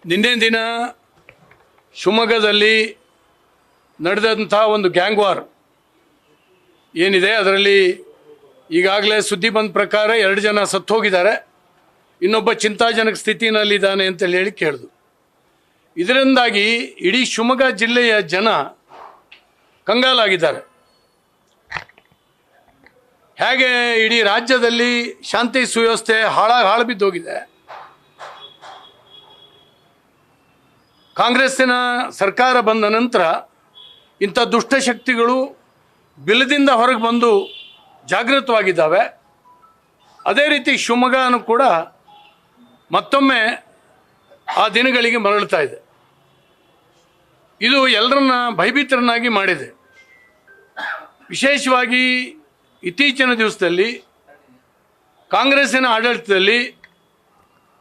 ನಿನ್ನೆ ದಿನ ಶಿವಮೊಗ್ಗದಲ್ಲಿ ನಡೆದಂಥ ಒಂದು ಗ್ಯಾಂಗ್ ವಾರ್ ಏನಿದೆ, ಅದರಲ್ಲಿ ಈಗಾಗಲೇ ಸುದ್ದಿ ಬಂದ ಪ್ರಕಾರ 2 ಜನ ಸತ್ತು ಹೋಗಿದ್ದಾರೆ, ಇನ್ನೊಬ್ಬ ಚಿಂತಾಜನಕ ಸ್ಥಿತಿನಲ್ಲಿದ್ದಾನೆ ಅಂತೇಳಿ ಹೇಳಿ ಕೇಳಿದ್ರು. ಇದರಿಂದಾಗಿ ಇಡೀ ಶಿವಮೊಗ್ಗ ಜಿಲ್ಲೆಯ ಜನ ಕಂಗಾಲಾಗಿದ್ದಾರೆ. ಹೇಗೆ ಇಡೀ ರಾಜ್ಯದಲ್ಲಿ ಶಾಂತಿ ಸುವ್ಯವಸ್ಥೆ ಹಾಳು ಬಿದ್ದೋಗಿದೆ. ಕಾಂಗ್ರೆಸ್ಸಿನ ಸರ್ಕಾರ ಬಂದ ನಂತರ ಇಂಥ ದುಷ್ಟಶಕ್ತಿಗಳು ಬಿಲದಿಂದ ಹೊರಗೆ ಬಂದು ಜಾಗೃತವಾಗಿದ್ದಾವೆ. ಅದೇ ರೀತಿ ಶಿವಮೊಗ್ಗನೂ ಕೂಡ ಮತ್ತೊಮ್ಮೆ ಆ ದಿನಗಳಿಗೆ ಮರಳುತ್ತಾ ಇದೆ. ಇದು ಎಲ್ಲರನ್ನ ಭಯಭೀತರನ್ನಾಗಿ ಮಾಡಿದೆ. ವಿಶೇಷವಾಗಿ ಇತ್ತೀಚಿನ ದಿವಸದಲ್ಲಿ ಕಾಂಗ್ರೆಸ್ಸಿನ ಆಡಳಿತದಲ್ಲಿ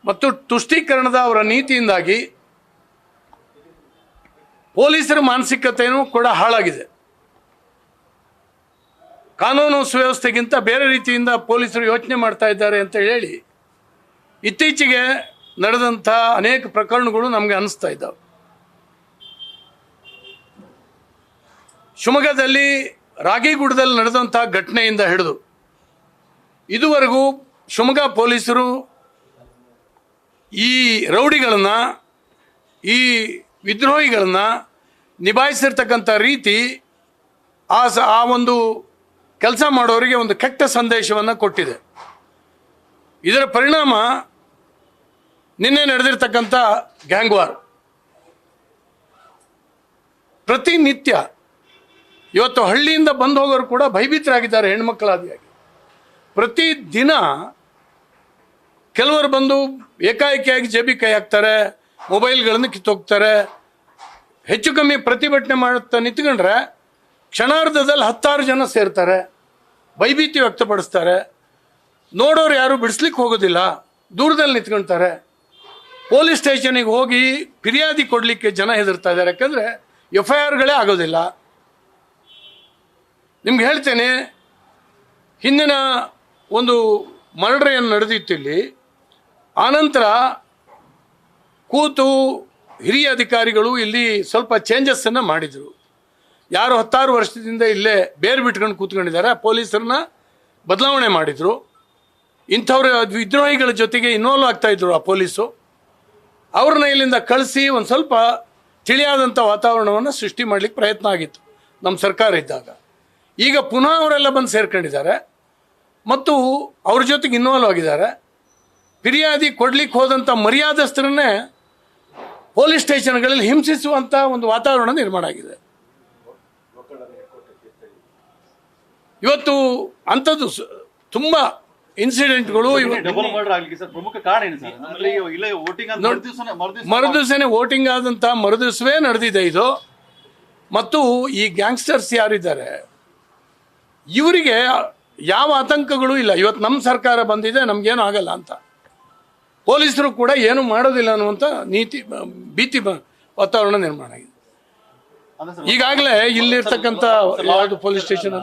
ಮತ್ತು ತುಷ್ಟೀಕರಣದ ಅವರ ನೀತಿಯಿಂದಾಗಿ ಪೊಲೀಸರ ಮಾನಸಿಕತೆಯೂ ಕೂಡ ಹಾಳಾಗಿದೆ. ಕಾನೂನು ಸುವ್ಯವಸ್ಥೆಗಿಂತ ಬೇರೆ ರೀತಿಯಿಂದ ಪೊಲೀಸರು ಯೋಚನೆ ಮಾಡ್ತಾ ಇದ್ದಾರೆ ಅಂತ ಹೇಳಿ ಇತ್ತೀಚೆಗೆ ನಡೆದಂಥ ಅನೇಕ ಪ್ರಕರಣಗಳು ನಮಗೆ ಅನಿಸ್ತಾ ಇದ್ದಾವೆ. ಶಿವಮೊಗ್ಗದಲ್ಲಿ ರಾಗಿಗುಡದಲ್ಲಿ ನಡೆದಂಥ ಘಟನೆಯಿಂದ ಹಿಡಿದು ಇದುವರೆಗೂ ಶಿವಮೊಗ್ಗ ಪೊಲೀಸರು ಈ ರೌಡಿಗಳನ್ನು, ಈ ವಿದ್ರೋಹಿಗಳನ್ನು ನಿಭಾಯಿಸಿರ್ತಕ್ಕಂಥ ರೀತಿ ಆ ಒಂದು ಕೆಲಸ ಮಾಡೋರಿಗೆ ಒಂದು ಕೆಟ್ಟ ಸಂದೇಶವನ್ನು ಕೊಟ್ಟಿದೆ. ಇದರ ಪರಿಣಾಮ ನಿನ್ನೆ ನಡೆದಿರ್ತಕ್ಕಂಥ ಗ್ಯಾಂಗ್ ವಾರ್. ಪ್ರತಿನಿತ್ಯ ಇವತ್ತು ಹಳ್ಳಿಯಿಂದ ಬಂದು ಹೋಗೋರು ಕೂಡ ಭಯಭೀತರಾಗಿದ್ದಾರೆ, ಹೆಣ್ಮಕ್ಕಳಾದಿಯಾಗಿ. ಪ್ರತಿದಿನ ಕೆಲವರು ಬಂದು ಏಕಾಏಕಿಯಾಗಿ ಜೇಬಿ ಕೈ ಹಾಕ್ತಾರೆ, ಮೊಬೈಲ್ಗಳನ್ನು ಕಿತ್ತೋಗ್ತಾರೆ. ಹೆಚ್ಚು ಕಮ್ಮಿ ಪ್ರತಿಭಟನೆ ಮಾಡುತ್ತಾ ನಿಂತ್ಕೊಂಡ್ರೆ ಕ್ಷಣಾರ್ಧದಲ್ಲಿ 10 ಜನ ಸೇರ್ತಾರೆ, ಭಯಭೀತಿ ವ್ಯಕ್ತಪಡಿಸ್ತಾರೆ. ನೋಡೋರು ಯಾರು ಬಿಡಿಸ್ಲಿಕ್ಕೆ ಹೋಗೋದಿಲ್ಲ, ದೂರದಲ್ಲಿ ನಿಂತ್ಕೊಳ್ತಾರೆ. ಪೊಲೀಸ್ ಸ್ಟೇಷನಿಗೆ ಹೋಗಿ ಫಿರ್ಯಾದಿ ಕೊಡಲಿಕ್ಕೆ ಜನ ಹೆದರ್ತಾ ಇದ್ದಾರೆ, ಯಾಕಂದರೆ FIRಗಳೇ ಆಗೋದಿಲ್ಲ. ನಿಮ್ಗೆ ಹೇಳ್ತೇನೆ, ಹಿಂದಿನ ಒಂದು ಮರ್ಡರ್ ಏನು ನಡೆದಿತ್ತು ಇಲ್ಲಿ, ಆನಂತರ ಕೂತು ಹಿರಿಯ ಅಧಿಕಾರಿಗಳು ಇಲ್ಲಿ ಸ್ವಲ್ಪ ಚೇಂಜಸ್ಸನ್ನು ಮಾಡಿದರು. ಯಾರು 16 ವರ್ಷದಿಂದ ಇಲ್ಲೇ ಬೇರೆ ಬಿಟ್ಕೊಂಡು ಕೂತ್ಕೊಂಡಿದ್ದಾರೆ, ಪೊಲೀಸರನ್ನ ಬದಲಾವಣೆ ಮಾಡಿದರು. ಇಂಥವ್ರ ವಿದ್ರೋಹಿಗಳ ಜೊತೆಗೆ ಇನ್ವಾಲ್ವ್ ಆಗ್ತಾಯಿದ್ರು ಆ ಪೊಲೀಸು. ಅವ್ರನ್ನ ಇಲ್ಲಿಂದ ಕಳಿಸಿ ಒಂದು ಸ್ವಲ್ಪ ತಿಳಿಯಾದಂಥ ವಾತಾವರಣವನ್ನು ಸೃಷ್ಟಿ ಮಾಡಲಿಕ್ಕೆ ಪ್ರಯತ್ನ ಆಗಿತ್ತು ನಮ್ಮ ಸರ್ಕಾರ ಇದ್ದಾಗ. ಈಗ ಪುನಃ ಅವರೆಲ್ಲ ಬಂದು ಸೇರ್ಕೊಂಡಿದ್ದಾರೆ ಮತ್ತು ಅವ್ರ ಜೊತೆಗೆ ಇನ್ವಾಲ್ವ್ ಆಗಿದ್ದಾರೆ. ಫಿರ್ಯಾದಿ ಕೊಡ್ಲಿಕ್ಕೆ ಹೋದಂಥ ಮರ್ಯಾದಸ್ಥರನ್ನೇ ಪೊಲೀಸ್ ಸ್ಟೇಷನ್ಗಳಲ್ಲಿ ಹಿಂಸಿಸುವಂಥ ಒಂದು ವಾತಾವರಣ ನಿರ್ಮಾಣ ಆಗಿದೆ. ಇವತ್ತು ಅಂಥದ್ದು ತುಂಬ ಇನ್ಸಿಡೆಂಟ್ಗಳು. ಮರುದಿವಸನೇ ವೋಟಿಂಗ್ ಆದಂಥ ಮರುದಿವಸವೇ ನಡೆದಿದೆ ಇದು. ಮತ್ತು ಈ ಗ್ಯಾಂಗ್ಸ್ಟರ್ಸ್ ಯಾರಿದ್ದಾರೆ ಇವರಿಗೆ ಯಾವ ಆತಂಕಗಳು ಇಲ್ಲ. ಇವತ್ತು ನಮ್ಮ ಸರ್ಕಾರ ಬಂದಿದೆ, ನಮಗೇನು ಆಗಲ್ಲ ಅಂತ. ಪೊಲೀಸರು ಕೂಡ ಏನು ಮಾಡೋದಿಲ್ಲ ಅನ್ನುವಂಥ ಭೀತಿ ವಾತಾವರಣ ನಿರ್ಮಾಣ ಆಗಿದೆ. ಈಗಾಗಲೇ ಇಲ್ಲಿರ್ತಕ್ಕಂಥ ಯಾವುದು ಪೊಲೀಸ್ ಸ್ಟೇಷನ್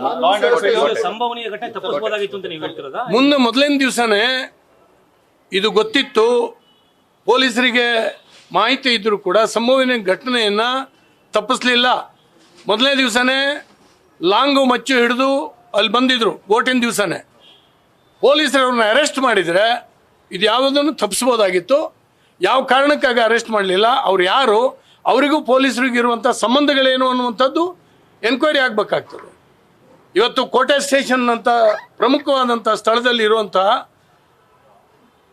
ಮೊದಲಿನ ದಿವಸನೇ ಇದು ಗೊತ್ತಿತ್ತು. ಪೊಲೀಸರಿಗೆ ಮಾಹಿತಿ ಇದ್ದರೂ ಕೂಡ ಸಂಭವನೀಯ ಘಟನೆಯನ್ನು ತಪ್ಪಿಸಲಿಲ್ಲ. ಮೊದಲನೇ ದಿವಸನೇ ಲಾಂಗು ಮಚ್ಚು ಹಿಡಿದು ಅಲ್ಲಿ ಬಂದಿದ್ರು. ಓಟಿನ ದಿವಸನೇ ಪೊಲೀಸರು ಅವ್ರನ್ನ ಅರೆಸ್ಟ್ ಮಾಡಿದರೆ ಇದು ಯಾವುದನ್ನು ತಪ್ಪಿಸ್ಬೋದಾಗಿತ್ತು. ಯಾವ ಕಾರಣಕ್ಕಾಗಿ ಅರೆಸ್ಟ್ ಮಾಡಲಿಲ್ಲ, ಅವ್ರು ಯಾರು, ಅವರಿಗೂ ಪೊಲೀಸರಿಗೂ ಇರುವಂಥ ಸಂಬಂಧಗಳೇನು ಅನ್ನುವಂಥದ್ದು ಎನ್ಕ್ವೈರಿ ಆಗಬೇಕಾಗ್ತದೆ. ಇವತ್ತು ಕೋಟೆ ಸ್ಟೇಷನ್ ಅಂತ ಪ್ರಮುಖವಾದಂಥ ಸ್ಥಳದಲ್ಲಿ ಇರುವಂಥ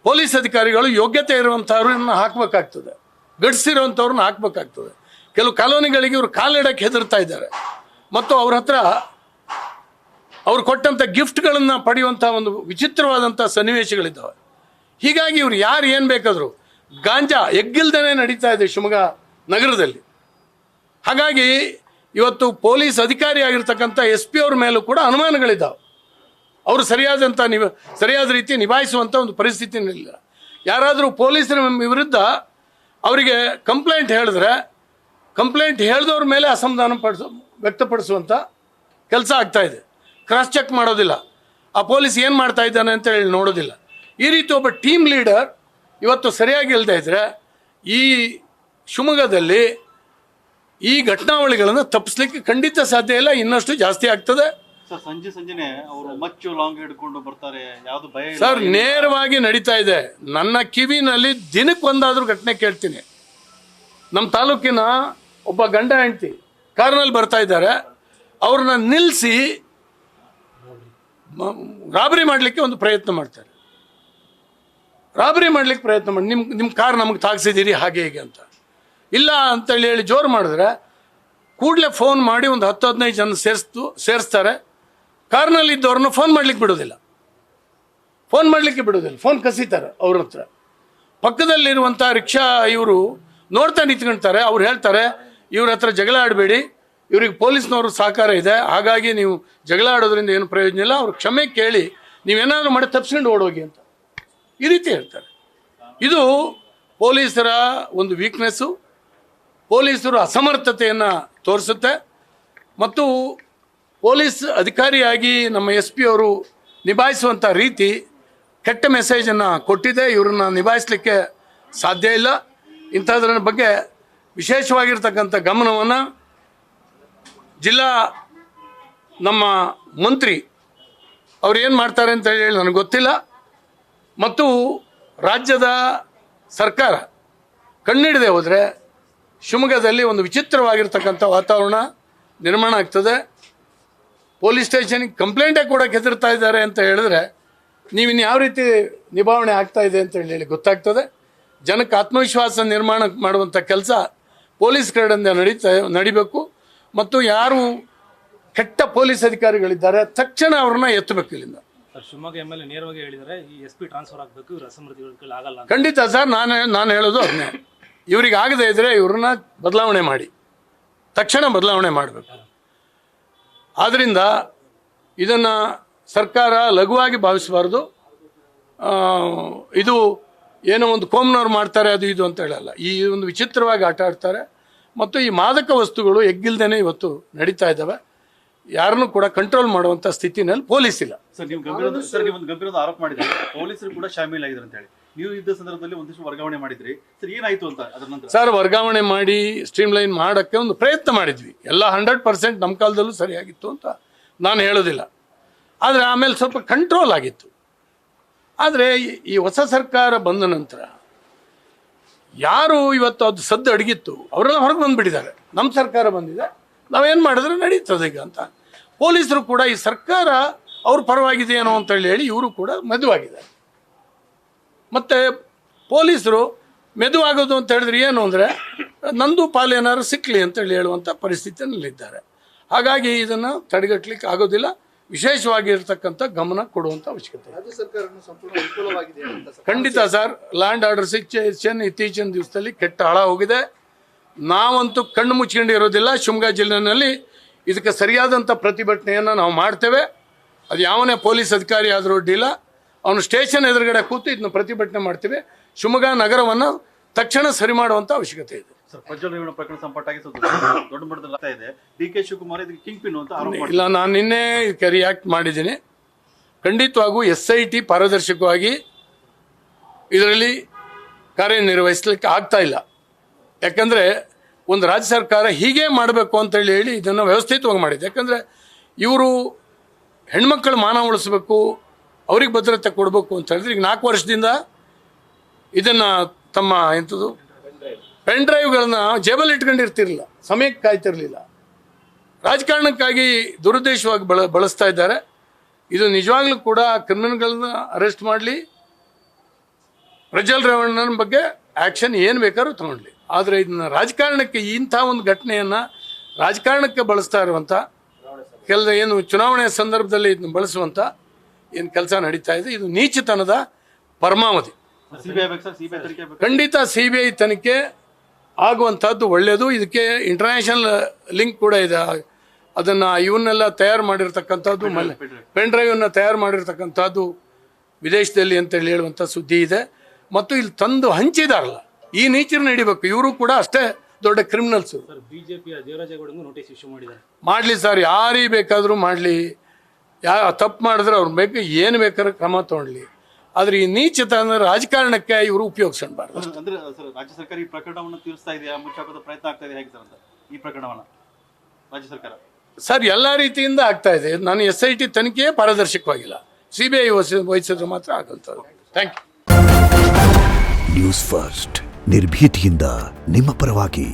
ಪೊಲೀಸ್ ಅಧಿಕಾರಿಗಳು ಯೋಗ್ಯತೆ ಇರುವಂಥವ್ರನ್ನ ಹಾಕಬೇಕಾಗ್ತದೆ, ಗಡಿಸಿರುವಂಥವ್ರನ್ನ ಹಾಕಬೇಕಾಗ್ತದೆ. ಕೆಲವು ಕಾಲೋನಿಗಳಿಗೆ ಇವರು ಕಾಲಿಡಕ್ಕೆ ಹೆದರ್ತಾ ಇದ್ದಾರೆ ಮತ್ತು ಅವ್ರ ಹತ್ರ ಅವ್ರು ಕೊಟ್ಟಂಥ ಗಿಫ್ಟ್ಗಳನ್ನು ಪಡೆಯುವಂಥ ಒಂದು ವಿಚಿತ್ರವಾದಂಥ ಸನ್ನಿವೇಶಗಳಿದ್ದಾವೆ. ಹೀಗಾಗಿ ಇವ್ರು ಯಾರು ಏನು ಬೇಕಾದರೂ ಗಾಂಜಾ ಎಗ್ಗಿಲ್ದೇ ನಡೀತಾ ಇದೆ ಶಿವಮೊಗ್ಗ ನಗರದಲ್ಲಿ. ಹಾಗಾಗಿ ಇವತ್ತು ಪೊಲೀಸ್ ಅಧಿಕಾರಿ ಆಗಿರ್ತಕ್ಕಂಥ SP ಅವ್ರ ಮೇಲೂ ಕೂಡ ಅನುಮಾನಗಳಿದ್ದಾವೆ. ಅವರು ಸರಿಯಾದ ರೀತಿ ನಿಭಾಯಿಸುವಂಥ ಒಂದು ಪರಿಸ್ಥಿತಿನಿಲ್ಲ. ಯಾರಾದರೂ ಪೊಲೀಸರ ವಿರುದ್ಧ ಅವರಿಗೆ ಕಂಪ್ಲೇಂಟ್ ಹೇಳಿದ್ರೆ ಕಂಪ್ಲೇಂಟ್ ಹೇಳಿದವ್ರ ಮೇಲೆ ಅಸಮಾಧಾನ ವ್ಯಕ್ತಪಡಿಸುವಂಥ ಕೆಲಸ ಆಗ್ತಾಯಿದೆ. ಕ್ರಾಸ್ ಚೆಕ್ ಮಾಡೋದಿಲ್ಲ, ಆ ಪೊಲೀಸ್ ಏನು ಮಾಡ್ತಾ ಇದ್ದಾನೆ ಅಂತ ಹೇಳಿ ನೋಡೋದಿಲ್ಲ. ಈ ರೀತಿ ಒಬ್ಬ ಟೀಮ್ ಲೀಡರ್ ಇವತ್ತು ಸರಿಯಾಗಿ ಇಲ್ಲದೆ ಇದ್ದರೆ ಈ ಶಿವಮೊಗ್ಗದಲ್ಲಿ ಈ ಘಟನಾವಳಿಗಳನ್ನು ತಪ್ಪಿಸ್ಲಿಕ್ಕೆ ಖಂಡಿತ ಸಾಧ್ಯ ಇಲ್ಲ, ಇನ್ನಷ್ಟು ಜಾಸ್ತಿ ಆಗ್ತದೆ. ಸರ್ ಸಂಜೆನೆ ಅವರು ಮಚ್ಚು ಲಾಂಗ್ ಹಿಡ್ಕೊಂಡು ಬರ್ತಾರೆ, ಯಾವ್ದು ಭಯ ಇಲ್ಲ. ಸರ್ ನೇರವಾಗಿ ನಡೀತಾ ಇದೆ. ನನ್ನ ಕಿವಿನಲ್ಲಿ ದಿನಕ್ಕೆ ಒಂದಾದ್ರೂ ಘಟನೆ ಕೇಳ್ತೀನಿ. ನಮ್ಮ ತಾಲೂಕಿನ ಒಬ್ಬ ಗಂಡ ಹೆಂಡತಿ ಕಾರ್ನಲ್ಲಿ ಬರ್ತಾ ಇದ್ದಾರೆ, ಅವ್ರನ್ನ ನಿಲ್ಲಿಸಿ ರಾಬರಿ ಮಾಡಲಿಕ್ಕೆ ಒಂದು ಪ್ರಯತ್ನ ಮಾಡ್ತಾರೆ. ರಾಬರಿ ಮಾಡ್ಲಿಕ್ಕೆ ಪ್ರಯತ್ನ ಮಾಡಿ, ನಿಮ್ಮ ಕಾರ್ ನಮಗೆ ತಾಗಿಸಿದ್ದೀರಿ ಹಾಗೆ ಹೀಗೆ ಅಂತ. ಇಲ್ಲ ಅಂತೇಳಿ ಹೇಳಿ ಜೋರು ಮಾಡಿದ್ರೆ ಕೂಡಲೇ ಫೋನ್ ಮಾಡಿ ಒಂದು 10-15 ಜನ ಸೇರಿಸ್ತಾರೆ. ಕಾರ್ನಲ್ಲಿ ಇದ್ದವ್ರನ್ನ ಫೋನ್ ಮಾಡ್ಲಿಕ್ಕೆ ಬಿಡೋದಿಲ್ಲ, ಫೋನ್ ಕಸಿತಾರೆ ಅವ್ರ ಹತ್ರ. ಪಕ್ಕದಲ್ಲಿರುವಂಥ ರಿಕ್ಷಾ ಇವರು ನೋಡ್ತಾ ನಿಂತ್ಕೊಳ್ತಾರೆ. ಅವ್ರು ಹೇಳ್ತಾರೆ, ಇವ್ರ ಹತ್ರ ಜಗಳ ಆಡಬೇಡಿ, ಇವ್ರಿಗೆ ಪೊಲೀಸ್ನವರು ಸಹಕಾರ ಇದೆ, ಹಾಗಾಗಿ ನೀವು ಜಗಳ ಆಡೋದ್ರಿಂದ ಏನು ಪ್ರಯೋಜನ ಇಲ್ಲ, ಅವ್ರು ಕ್ಷಮೆ ಕೇಳಿ ನೀವೇನಾದರೂ ಮಾಡಿ ತಪ್ಪಿಸ್ಕೊಂಡು ಓಡೋಗಿ ಅಂತ ಈ ರೀತಿ ಹೇಳ್ತಾರೆ. ಇದು ಪೊಲೀಸರ ಒಂದು ವೀಕ್ನೆಸ್ಸು, ಪೊಲೀಸರು ಅಸಮರ್ಥತೆಯನ್ನು ತೋರಿಸುತ್ತೆ. ಮತ್ತು ಪೊಲೀಸ್ ಅಧಿಕಾರಿಯಾಗಿ ನಮ್ಮ SP ಅವರು ನಿಭಾಯಿಸುವಂಥ ರೀತಿ ಕೆಟ್ಟ ಮೆಸೇಜನ್ನು ಕೊಟ್ಟಿದೆ. ಇವ್ರನ್ನ ನಿಭಾಯಿಸಲಿಕ್ಕೆ ಸಾಧ್ಯ ಇಲ್ಲ. ಇಂಥದ್ರ ಬಗ್ಗೆ ವಿಶೇಷವಾಗಿರ್ತಕ್ಕಂಥ ಗಮನವನ್ನು ಜಿಲ್ಲಾ ನಮ್ಮ ಮಂತ್ರಿ ಅವ್ರು ಏನು ಮಾಡ್ತಾರೆ ಅಂತ ಹೇಳಿ ನನಗೆ ಗೊತ್ತಿಲ್ಲ. ಮತ್ತು ರಾಜ್ಯದ ಸರ್ಕಾರ ಕಣ್ಣಿಡದೆ ಹೋದರೆ ಶಿವಮೊಗ್ಗದಲ್ಲಿ ಒಂದು ವಿಚಿತ್ರವಾಗಿರ್ತಕ್ಕಂಥ ವಾತಾವರಣ ನಿರ್ಮಾಣ ಆಗ್ತದೆ. ಪೊಲೀಸ್ ಸ್ಟೇಷನ್ಗೆ ಕಂಪ್ಲೇಂಟೇ ಕೊಡೋಕೆ ಹೆದರ್ತಾ ಇದ್ದಾರೆ ಅಂತ ಹೇಳಿದ್ರೆ ನೀವಿನ್ನು ಯಾವ ರೀತಿ ನಿಭಾವಣೆ ಆಗ್ತಾ ಇದೆ ಅಂತ ಹೇಳಿ ಗೊತ್ತಾಗ್ತದೆ. ಜನಕ್ಕೆ ಆತ್ಮವಿಶ್ವಾಸ ನಿರ್ಮಾಣ ಮಾಡುವಂಥ ಕೆಲಸ ಪೊಲೀಸ್ ಕಡೆಯಿಂದ ನಡಿಬೇಕು. ಮತ್ತು ಯಾರು ಕೆಟ್ಟ ಪೊಲೀಸ್ ಅಧಿಕಾರಿಗಳಿದ್ದಾರೆ ತಕ್ಷಣ ಅವ್ರನ್ನ ಎತ್ತಬೇಕು ಇಲ್ಲಿಂದ. ಶಿವಮೊಗ್ಗ MLA ನೇರವಾಗಿ ಹೇಳಿದರೆ ಈ SP ಟ್ರಾನ್ಸ್ಫರ್ ಆಗಬೇಕು, ಇವರು ಅಸಮರ್ಥಿಗಳ ಆಗಲ್ಲ. ಖಂಡಿತ ಸರ್, ನಾನು ಹೇಳೋದು ಅದನ್ನೇ. ಇವ್ರಿಗೆ ಆಗದೇ ಇದ್ದರೆ ಇವ್ರನ್ನ ಬದಲಾವಣೆ ಮಾಡಿ, ತಕ್ಷಣ ಬದಲಾವಣೆ ಮಾಡಬೇಕು. ಆದ್ದರಿಂದ ಇದನ್ನು ಸರ್ಕಾರ ಲಘುವಾಗಿ ಭಾವಿಸಬಾರ್ದು. ಇದು ಏನೋ ಒಂದು ಕೋಮ್ನವ್ರು ಮಾಡ್ತಾರೆ ಅದು ಇದು ಅಂತ ಹೇಳಲ್ಲ. ಈ ಒಂದು ವಿಚಿತ್ರವಾಗಿ ಆಟ ಆಡ್ತಾರೆ. ಮತ್ತು ಈ ಮಾದಕ ವಸ್ತುಗಳು ಎಗ್ಗಿಲ್ದೇನೆ ಇವತ್ತು ನಡೀತಾ ಇದ್ದಾವೆ. ಯಾರನ್ನು ಕೂಡ ಕಂಟ್ರೋಲ್ ಮಾಡುವಂಥ ಸ್ಥಿತಿನಲ್ಲಿ ಪೊಲೀಸ್ ಇಲ್ಲ. ಸರ್ ನೀವು ಗಂಭೀರ ಆರೋಪ ಮಾಡಿದ್ರೆ ಪೊಲೀಸರು ಕೂಡ ಶಾಮೀಲ್ ಆಗಿದ್ರು ಅಂತ ಹೇಳಿ ನೀವು ಇದ್ದ ಸಂದರ್ಭದಲ್ಲಿ ಒಂದಿಷ್ಟು ವರ್ಗಾವಣೆ ಮಾಡಿದ್ರಿ ಸರ್, ಏನಾಯ್ತು ಅಂತ ಅದರ ನಂತರ? ಸರ್ ವರ್ಗಾವಣೆ ಮಾಡಿ ಸ್ಟ್ರೀಮ್ಲೈನ್ ಮಾಡೋಕ್ಕೆ ಒಂದು ಪ್ರಯತ್ನ ಮಾಡಿದ್ವಿ. ಎಲ್ಲ 100% ನಮ್ಮ ಕಾಲದಲ್ಲೂ ಸರಿಯಾಗಿತ್ತು ಅಂತ ನಾನು ಹೇಳೋದಿಲ್ಲ. ಆದರೆ ಆಮೇಲೆ ಸ್ವಲ್ಪ ಕಂಟ್ರೋಲ್ ಆಗಿತ್ತು. ಆದರೆ ಈ ಹೊಸ ಸರ್ಕಾರ ಬಂದ ನಂತರ ಯಾರು ಇವತ್ತು ಅದು ಸದ್ದು ಅಡಗಿತ್ತು ಅವರೆಲ್ಲ ಹೊರಗೆ ಬಂದುಬಿಟ್ಟಿದ್ದಾರೆ. ನಮ್ಮ ಸರ್ಕಾರ ಬಂದಿದೆ, ನಾವೇನು ಮಾಡಿದ್ರೆ ನಡೀತದೆ ಈಗ ಅಂತ. ಪೊಲೀಸರು ಕೂಡ ಈ ಸರ್ಕಾರ ಅವ್ರ ಪರವಾಗಿದೆಯೇನೋ ಅಂತೇಳಿ ಹೇಳಿ ಇವರು ಕೂಡ ಮೆದುವಾಗಿದ್ದಾರೆ. ಮತ್ತು ಪೊಲೀಸರು ಮೆದುವಾಗೋದು ಅಂತ ಹೇಳಿದ್ರೆ ಏನು ಅಂದರೆ ನಂದು ಪಾಲು ಏನಾದ್ರು ಸಿಕ್ಕಲಿ ಅಂತೇಳಿ ಹೇಳುವಂಥ ಪರಿಸ್ಥಿತಿಯಲ್ಲಿದ್ದಾರೆ. ಹಾಗಾಗಿ ಇದನ್ನು ತಡೆಗಟ್ಟಲಿಕ್ಕೆ ಆಗೋದಿಲ್ಲ. ವಿಶೇಷವಾಗಿರ್ತಕ್ಕಂಥ ಗಮನ ಕೊಡುವಂಥ ಅವಶ್ಯಕತೆ. ಖಂಡಿತ ಸರ್, ಲ್ಯಾಂಡ್ ಆರ್ಡರ್ ಸಿಚುಯೇಷನ್ ಇತ್ತೀಚಿನ ದಿವಸದಲ್ಲಿ ಕೆಟ್ಟ ಹಾಳ ಹೋಗಿದೆ. ನಾವಂತೂ ಕಣ್ಣು ಮುಚ್ಕೊಂಡಿರೋದಿಲ್ಲ. ಶಿವಮೊಗ್ಗ ಜಿಲ್ಲೆಯಲ್ಲಿ ಇದಕ್ಕೆ ಸರಿಯಾದಂಥ ಪ್ರತಿಭಟನೆಯನ್ನು ನಾವು ಮಾಡ್ತೇವೆ. ಅದು ಯಾವನೇ ಪೊಲೀಸ್ ಅಧಿಕಾರಿ ಆದರೂ ಅಡ್ಡಿಲ್ಲ, ಅವನು ಸ್ಟೇಷನ್ ಎದುರುಗಡೆ ಕೂತು ಇದನ್ನ ಪ್ರತಿಭಟನೆ ಮಾಡ್ತೀವಿ. ಶಿವಮೊಗ್ಗ ನಗರವನ್ನು ತಕ್ಷಣ ಸರಿ ಮಾಡುವಂಥ ಅವಶ್ಯಕತೆ ಇದೆ. ಸರ್ ಪ್ರಜ್ವಲ್ ರೇವಣ್ಣ ಪ್ರಕರಣ ಸಂಪಟ್ಟಾಗಿ ದೊಡ್ಡ ಮಟ್ಟದಲ್ಲಿ ಆಗ್ತಾ ಇದೆ. DK ಶಿವಕುಮಾರ್ ಇದಕ್ಕೆ ಕಿಂಗ್ ಪಿನ್ ಅಂತ ಆರೋಪ ಇಲ್ಲ, ನಾನು ನಿನ್ನೆ ಇದಕ್ಕೆ ರಿಯಾಕ್ಟ್ ಮಾಡಿದ್ದೀನಿ. ಖಂಡಿತವಾಗೂ SIT ಪಾರದರ್ಶಕವಾಗಿ ಇದರಲ್ಲಿ ಕಾರ್ಯನಿರ್ವಹಿಸಲಿಕ್ಕೆ ಆಗ್ತಾ ಇಲ್ಲ. ಯಾಕಂದರೆ ಒಂದು ರಾಜ್ಯ ಸರ್ಕಾರ ಹೀಗೆ ಮಾಡಬೇಕು ಅಂತೇಳಿ ಹೇಳಿ ಇದನ್ನು ವ್ಯವಸ್ಥಿತವಾಗಿ ಮಾಡಿದೆ. ಯಾಕಂದರೆ ಇವರು ಹೆಣ್ಮಕ್ಕಳು ಮಾನ ಉಳಿಸ್ಬೇಕು, ಅವ್ರಿಗೆ ಭದ್ರತೆ ಕೊಡಬೇಕು ಅಂತ ಹೇಳಿದ್ರೆ ಈಗ 4 ವರ್ಷದಿಂದ ಇದನ್ನು ತಮ್ಮ ಎಂಥದ್ದು ಪೆನ್ ಡ್ರೈವ್ಗಳನ್ನ ಜೇಬಲ್ಲಿ ಇಟ್ಕೊಂಡಿರ್ತಿರಲಿಲ್ಲ, ಸಮಯಕ್ಕೆ ಕಾಯ್ತಿರಲಿಲ್ಲ. ರಾಜಕಾರಣಕ್ಕಾಗಿ ದುರುದ್ದೇಶವಾಗಿ ಬಳಸ್ತಾ ಇದ್ದಾರೆ. ಇದು ನಿಜವಾಗ್ಲೂ ಕೂಡ ಕ್ರಿಮಿನಲ್ಗಳನ್ನ ಅರೆಸ್ಟ್ ಮಾಡಲಿ, ಪ್ರಜ್ವಲ್ ರೇವಣ್ಣನ ಬಗ್ಗೆ ಆ್ಯಕ್ಷನ್ ಏನು ಬೇಕಾದ್ರೂ ತಗೊಳ್ಳಿ. ಆದರೆ ಇದನ್ನ ರಾಜಕಾರಣಕ್ಕೆ ಇಂಥ ಒಂದು ಘಟನೆಯನ್ನು ರಾಜಕಾರಣಕ್ಕೆ ಬಳಸ್ತಾ ಇರುವಂಥ ಏನು ಚುನಾವಣೆಯ ಸಂದರ್ಭದಲ್ಲಿ ಇದನ್ನು ಬಳಸುವಂಥ ಏನು ಕೆಲಸ ನಡೀತಾ ಇದೆ, ಇದು ನೀಚತನದ ಪರಮಾವಧಿ. ಖಂಡಿತ CBI ತನಿಖೆ ಆಗುವಂಥದ್ದು ಒಳ್ಳೆಯದು. ಇದಕ್ಕೆ ಇಂಟರ್ನ್ಯಾಷನಲ್ ಲಿಂಕ್ ಕೂಡ ಇದೆ. ಅದನ್ನು ಇವನ್ನೆಲ್ಲ ತಯಾರು ಮಾಡಿರ್ತಕ್ಕಂಥದ್ದು, ಪೆನ್ ಡ್ರೈವನ್ನು ತಯಾರು ಮಾಡಿರ್ತಕ್ಕಂಥದ್ದು ವಿದೇಶದಲ್ಲಿ ಅಂತೇಳಿ ಹೇಳುವಂಥ ಸುದ್ದಿ ಇದೆ. ಮತ್ತು ಇಲ್ಲಿ ತಂದು ಹಂಚಿದಾರಲ್ಲ, ಈ ನೀಚರು ನಡಿಬೇಕು. ಇವರು ಕೂಡ ಅಷ್ಟೇ ದೊಡ್ಡ ಕ್ರಿಮಿನಲ್ಸು. ಬಿಜೆಪಿಯ ದೇವರಾಜೇಗೌಡರಿಗೂ ನೋಟಿಸ್ ಇಶ್ಯೂ ಮಾಡಿದ್ದಾರೆ. ಮಾಡಲಿ ಸರ್, ಯಾರಿಗೆ ಬೇಕಾದರೂ ಮಾಡಲಿ. ತಪ್ಪು ಮಾಡಿದ್ರೆ ಅವ್ರು ಬೇಕು ಏನು ಬೇಕಾದ್ರೂ ಕ್ರಮ ತೊಗೊಳ್ಳಿ. ಆದರೆ ಈ ನೀಚತನ ರಾಜಕಾರಣಕ್ಕೆ ಇವರು ಉಪಯೋಗಿಸಬಾರ್ದು. ಅಂದ್ರೆ ಸರ್ ರಾಜ್ಯ ಸರ್ಕಾರ ಈ ಪ್ರಕರಣವನ್ನು ತೀರಿಸ್ತಾ ಇದೆಯಾ, ಮುಚ್ಚಾಕೋದ ಪ್ರಯತ್ನ ಆಗ್ತಾ ಇದೆ ಹೇಗೆ ಸರ್ ಅಂತ ಈ ಪ್ರಕರಣವನ್ನ ರಾಜ್ಯ ಸರ್ಕಾರ? ಸರ್, ಎಲ್ಲ ರೀತಿಯಿಂದ ಆಗ್ತಾ ಇದೆ. ನಾನು SIT ತನಿಖೆಯೇ ಪಾರದರ್ಶಕವಾಗಿಲ್ಲ, CBI ವಹಿಸಿದ್ರೆ ಮಾತ್ರ ಆಗಂತದ್ದು. Thank you. ನ್ಯೂಸ್ ಫಸ್ಟ್, ನಿರ್ಭೀತಿಯಿಂದ ನಿಮ್ಮ ಪರವಾಗಿ.